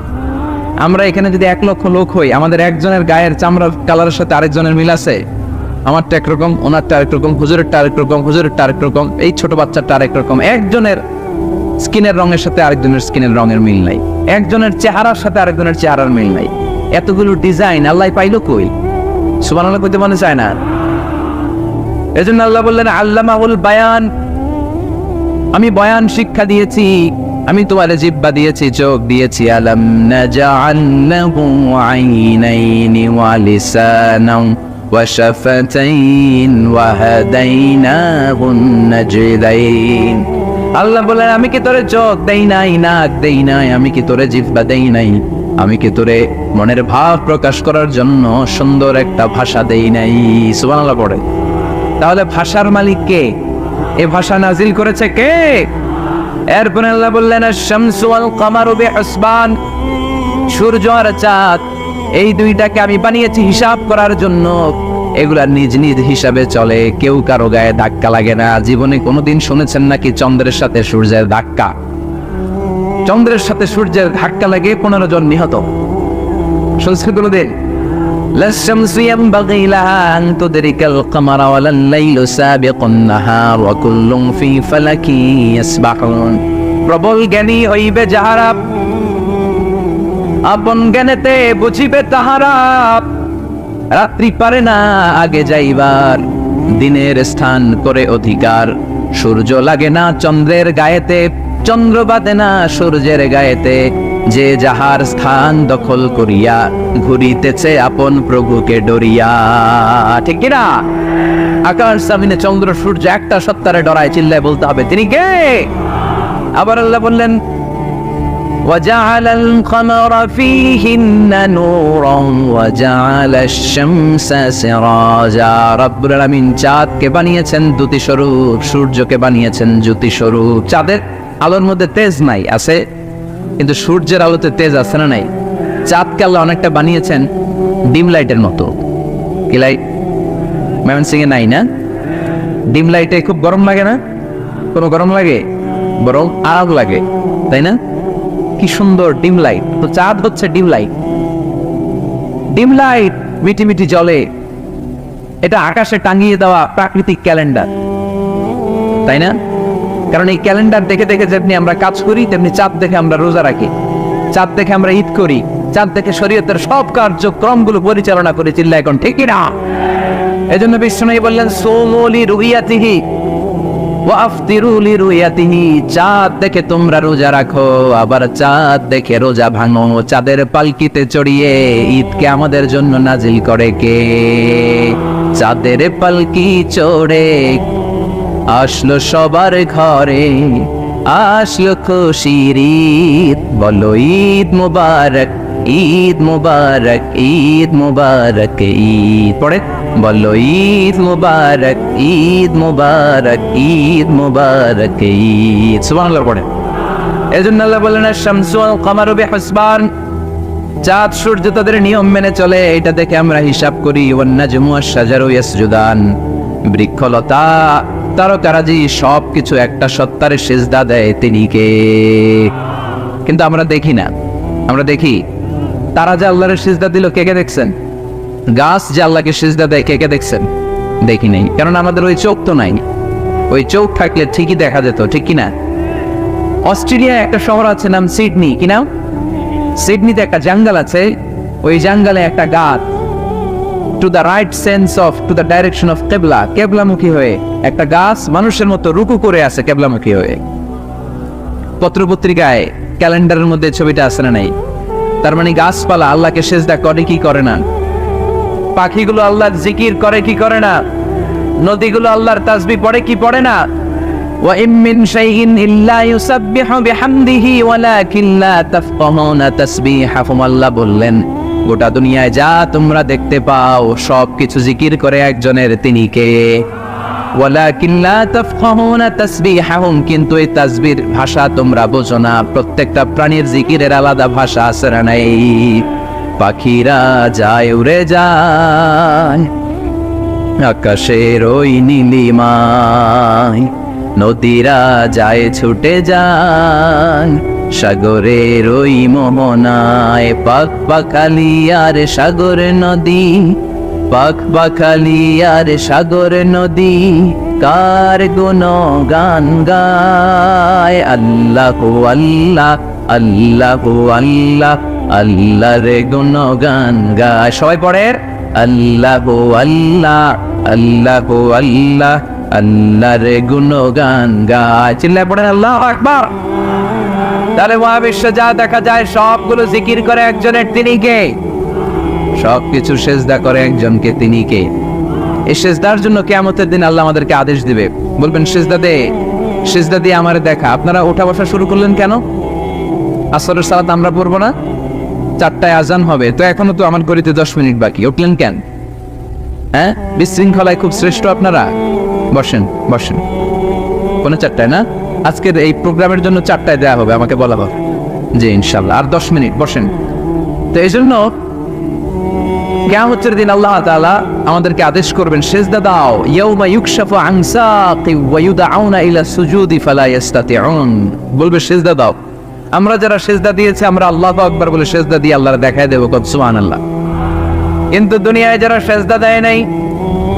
Speaker 1: আমরা এখানে যদি 1 লক্ষ লোক হই, আমাদের একজনের গায়ের চামড়ার কালারের সাথে আরেকজনের মিল আছে? আমারটা একরকম, ওনারটা আরেক রকম, হুজুরেরটা আরেক রকম, হুজুরেরটা আরেক রকম, এই ছোট বাচ্চাটা আরেক রকম। একজনের স্কিনের রঙের সাথে আরেকজনের স্কিনের রঙের মিল নাই, একজনের চেহারার সাথে আরেকজনের চেহারার মিল নাই। এতগুলো ডিজাইন আল্লাহ পাইলো কই? সুবহানাল্লাহ কইতে মনে চায় না? এজন্য আল্লাহ বললেন আল্লামাহুল বায়ান, আমি বয়ান শিক্ষা দিয়েছি, আমি তোমার জিহ্বা দিয়েছি, চোখ দিয়েছি। আলাম নাজআল লাহু আইনাইনি ওয়া লিসানান ওয়া শাফাতাইন ওয়া হাদাইনাহুন নাজদাইন। আল্লাহ বলেন আমি কি তোরে চোখ দেই নাই, নাক দেই নাই, আমি কি তোরে জিহ্বা দেই নাই, আমি কি তোরে মনের ভাব প্রকাশ করার জন্য সুন্দর একটা ভাষা দেই নাই? সুবহানাল্লাহ পড়ে। তাহলে ভাষার মালিক কে? এই ভাষা নাজিল করেছে কে? এরপরে আল্লাহ বললেন আশ-শামসু ওয়াল কামারু বিহুসবান, সূর্য আর চাঁদ এই দুইটাকে আমি বানিয়েছি হিসাব করার জন্য। এগুলা নিজ নিজ হিসাবে চলে, কেউ কারো গায়ে ধাক্কা লাগে না। জীবনে কোনোদিন শুনেছেন নাকি চন্দ্রের সাথে সূর্যের ধাক্কা? চন্দ্রের সাথে সূর্যের ধাক্কা লাগে 15 জন নিহত। শুনছেন কোনোদিন? لا الشمس ينبغي لها أن تدرك القمر ولا الليل سابق النهار وكل في فلك يسبحون। প্রবল জ্ঞানী হইবে যাহারা, আপন জ্ঞানেতে বুঝিবে তাহারা। রাত্রি পারে না আগে যাইবার, দিনের স্থান করে অধিকার। সূর্য লাগে না চন্দ্রের গায়েতে, চন্দ্র বাদে না সূর্যের গায়েতে। যে যাহার স্থান দখল করিয়া ঘুরিতেছে আপন প্রভুকে ডরিয়া। ঠিক কিনা? আকাশ জমিনে চন্দ্র সূর্য একটা সত্তারে ডরায়, চিল্লায় বলতে হবে তিনি কে? আবার আল্লাহ বললেন وجعل القمر فيهن نورا وجعل الشمس سراجا। রব্বুল আলামিন চাঁদকে বানিয়েছেন দ্যুতি স্বরূপ, সূর্যকে বানিয়েছেন জ্যোতি স্বরূপ। চাঁদের আলোর মধ্যে তেজ নাই, আছে, কিন্তু সূর্যের আলোতে তেজ আছে না নাই? চাঁদকে আল্লাহ অনেকটা বানিয়েছেন ডিম লাইটের মতো। কি লাইট? ময়মনসিং এ নাই না? ডিম লাইটে খুব গরম লাগে না? কোনো গরম লাগে? বরং আরাম লাগে, তাই না? কি সুন্দর ডিম লাইট। তো চাঁদ হচ্ছে ডিম লাইট। ডিম লাইট মিটি মিটি জ্বলে, এটা আকাশে টাঙিয়ে দেওয়া প্রাকৃতিক ক্যালেন্ডার, তাই না? কারণ এই ক্যালেন্ডার দেখে দেখে যেমনি আমরা কাজ করি, তেমনি চাঁদ দেখে আমরা রোজা রাখি, চাঁদ দেখে আমরা ঈদ করি, চাঁদ দেখে শরীয়তের সব কার্যক্রমগুলো পরিচালনা করি। চিল্লা এখন ঠিক না? এজন্য বিশ্বনবী বললেন সুমু লিরুইয়াতিহি ওয়া আফতিরু লিরুইয়াতিহি। চাঁদ দেখে তোমরা রোজা রাখো, আবার চাঁদ দেখে রোজা ভাঙো। চাঁদের পালকিতে চড়িয়ে ঈদকে আমাদের জন্য নাজিল করে কে? চাঁদের পালকি চড়ে আসলো সবার ঘরে, আসলো খুশির ঈদ। বলো ঈদ মুবারক, ঈদ মুবারক, ঈদ মুবারক, ঈদ। পড়ে বলো ঈদ মুবারক, ঈদ মুবারক, ঈদ মুবারক, ঈদ। সুবহানাল্লাহ পড়ে। এজন্য আল্লাহ বলেন আশ-শামসু ওয়াল কামারু বিহুসবান, চাঁদ সূর্য তাদের নিয়ম মেনে চলে, এটা দেখে আমরা হিসাব করি। ওয়ান নাজমু ওয়াশ-শাজারু ইয়াসজুদান, বৃক্ষলতা তারকারাজি সবকিছু একটা সত্তারে সিজদা দেয়, তিনি কে? কিন্তু আমরা দেখি না। আমরা দেখি তারা যে আল্লাহর সিজদা দিল, কে কে দেখছেন? গাছ যে আল্লাহকে সিজদা দেয়, কে কে দেখছেন? দেখি নাই, কারণ আমাদের ওই চোখ তো নাই। ওই চোখ থাকলে ঠিকই দেখা যেত, ঠিক কিনা? অস্ট্রেলিয়ায় একটা শহর আছে নাম সিডনি, কি নাম? সিডনিতে একটা জঙ্গল আছে, ওই জঙ্গলে একটা গাছ to the right sense of to the direction of কেবলা, কেবলামুখী হয়ে একটা গাছ মানুষের মতো রুকু করে আছে কেবলামুখী হয়ে। পত্রপত্রিকায় ক্যালেন্ডারের মধ্যে ছবিটা আছে না নাই? তার মানে গাছপালা আল্লাহকে সিজদা করে কি করে না? পাখিগুলো আল্লাহর জিকির করে কি করে না? নদীগুলো আল্লাহর তাসবিহ পড়ে কি পড়ে না? ওয়া ইম মিন শাইইন ইল্লা ইউসাব্বিহু বিহামদিহি ওয়ালাকিন লা তাফকাহুনা তাসবিহাহুম। আল্লাহ বললেন গোটা দুনিয়ায় যা তোমরা দেখতে পাও সবকিছু জিকির করে একজনের, তিনি কে? ওয়ালাকিন লা তাফকাহুনা তাসবিহাহুম, কিন্তু এই তাসবিহর ভাষা তোমরা বোঝো না। প্রত্যেকটা প্রাণীর জিকিরের আলাদা ভাষা আছে না নাই? পাখিরা যায় উড়ে যায় আকাশের ওই নীলিমায়, নদীরা যায় ছুটে যায় সাগরের ওই মোহনায়। পাক পাখালি আর সাগর নদী পাখ পাখালি আর সাগর নদী কার গুণগান গায়। আল্লাহ আল্লাহ আল্লাহ আল্লাহ আল্লাহ রে গুণগান গায়। সবাই পড়ে আল্লাহ আল্লাহ আল্লাহ আল্লাহ আল্লাহ রে গুণগান গায়। চিল্লায় পড়েন আল্লাহু আকবার। তাহলে মহাবিশ্বে যা দেখা যায় সবগুলো জিকির করে একজনের, তিনি কে? সবকিছু সেজদা করে একজনকে, তিনি কে? এই সেজদার জন্য কিয়ামতের দিন আল্লাহ আমাদেরকে আদেশ দিবে, বলবেন সেজদা দে, সেজদা দিয়ে আমারে দেখা। আপনারা ওঠা বসা শুরু করলেন কেন? আসরের সালাত আমরা পড়বো না? 4টায় আজান হবে, তো এখনো তো আমার ঘড়িতে 10 মিনিট বাকি, উঠলেন কেন? হ্যাঁ, বিশৃঙ্খলায় খুব শ্রেষ্ঠ আপনারা। বসেন বসেন। কোনো 4টায় না, আজকের এই প্রোগ্রামের জন্য 4টায় দেওয়া হবে, আমাকে বলা হবে যে ইনশাল্লাহ আর 10 মিনিট বসেন। তো এই জন্য কিয়ামতের দিন আল্লাহ তাআলা আমাদেরকে আদেশ করবেন সেজদা দাও। ইয়াউমা ইউকশাফু আন সাকি ওয়া ইউদআউনা ইলা সুজুদি ফালা ইস্তাতিউন, বলবে সেজদা দাও। আমরা যারা সেজদা দিয়েছি আমরা আল্লাহু আকবার বলে সেজদা দিয়ে আল্লাহর দেখায় দেব, কত সুবহানাল্লাহ। কিন্তু দুনিয়ায় যারা সেজদা দেয় নাই,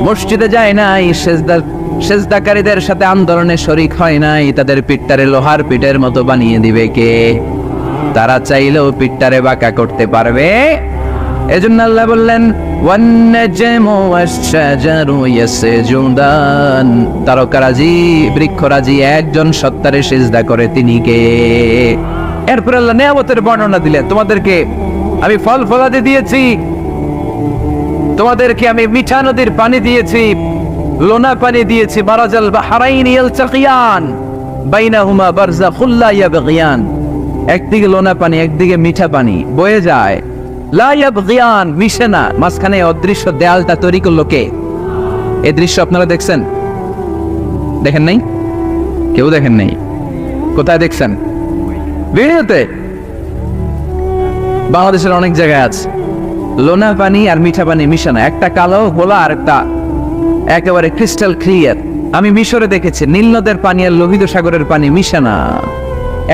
Speaker 1: মসজিদে যায় নাই, সেজদাকারীদের সাথে আন্দোলনে শরীক হয় নাই, তাদের পিঠটারে লোহার পিঠের মতো বানিয়ে দিবে কে? তারা চাইলেও পিঠটারে বাঁকা করতে পারবে? এজন্য আল্লাহ বললেন ওয়ান-নাজমু ওয়াশ-শাজারু ইয়াসজুদান, তারকারাজি বৃক্ষরাজি একজন সত্তারে সিজদা করে, তিনি কে? এরপর আল্লাহ নিয়ামতের বর্ণনা দিলেন, তোমাদেরকে আমি ফল ফলাদি দিয়েছি, তোমাদেরকে আমি মিঠা নদীর পানি দিয়েছি, লোনা পানি দিয়েছি, মারাজাল বাহরাইন ইয়ালতাকিয়ান বাইনাহুমা বারযাখুল লা ইয়াবগিয়ান, একদিকে লোনা পানি একদিকে মিঠা পানি বয়ে যায়, লা ইয়াবগিয়ান মিশে না, মাঝখানে অদৃশ্য দেয়ালটা তৈরি করলো কে? এই দৃশ্য আপনারা দেখছেন? দেখেন নাই? কেউ দেখেন নাই? কোথায় দেখছেন? ভিডিওতে। বাংলাদেশের অনেক জায়গায় আছে লোনা পানি আর মিঠা পানি মিশানো, একটা কালো গোলা আর একটা একেবারে ক্রিস্টাল ক্লিয়ার। আমি মিশরে দেখেছি নীল নদের পানি আর লোহিত সাগরের পানি মিশানা,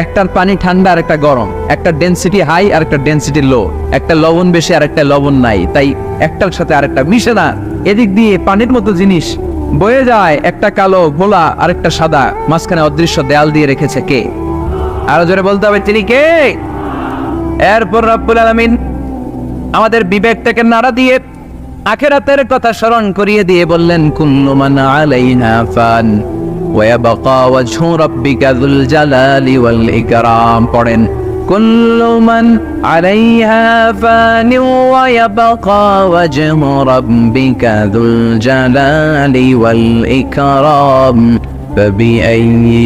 Speaker 1: একটার পানি ঠান্ডা আর একটা গরম, একটা ডেনসিটি হাই আর একটা ডেনসিটি লো, একটা লবণ বেশি আর একটা লবণ নাই, তাই একটার সাথে আরেকটা মিশে না। এদিক দিয়ে পানির মতো জিনিস বয়ে যায়, একটা কালো গোলা আর একটা সাদা, মাঝখানে অদৃশ্য দেয়াল দিয়ে রেখেছে কে? আরো জোরে বলতে হবে, তিনি কে? এরপর রব্বুল আলামিন আমাদের বিবেকটাকে নাড়া দিয়ে আখিরাতের কথা স্মরণ করিয়ে দিয়ে বললেন কুল্লু মান আলাইহা ফান ওয়া ইয়াবকা ওয়াজহু রাব্বিকা যুল জালালি ওয়াল ইকরাম। পড়েন কুল্লু মান আলাইহা ফান ওয়া ইয়াবকা ওয়াজহু রাব্বিকা যুল জালালি ওয়াল ইকরাম ফাবিআইয়ি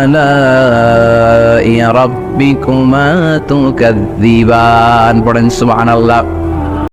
Speaker 1: আলাই রাব্বিকুমা তুকাযযিবান। পড়েন সুবহানাল্লাহ।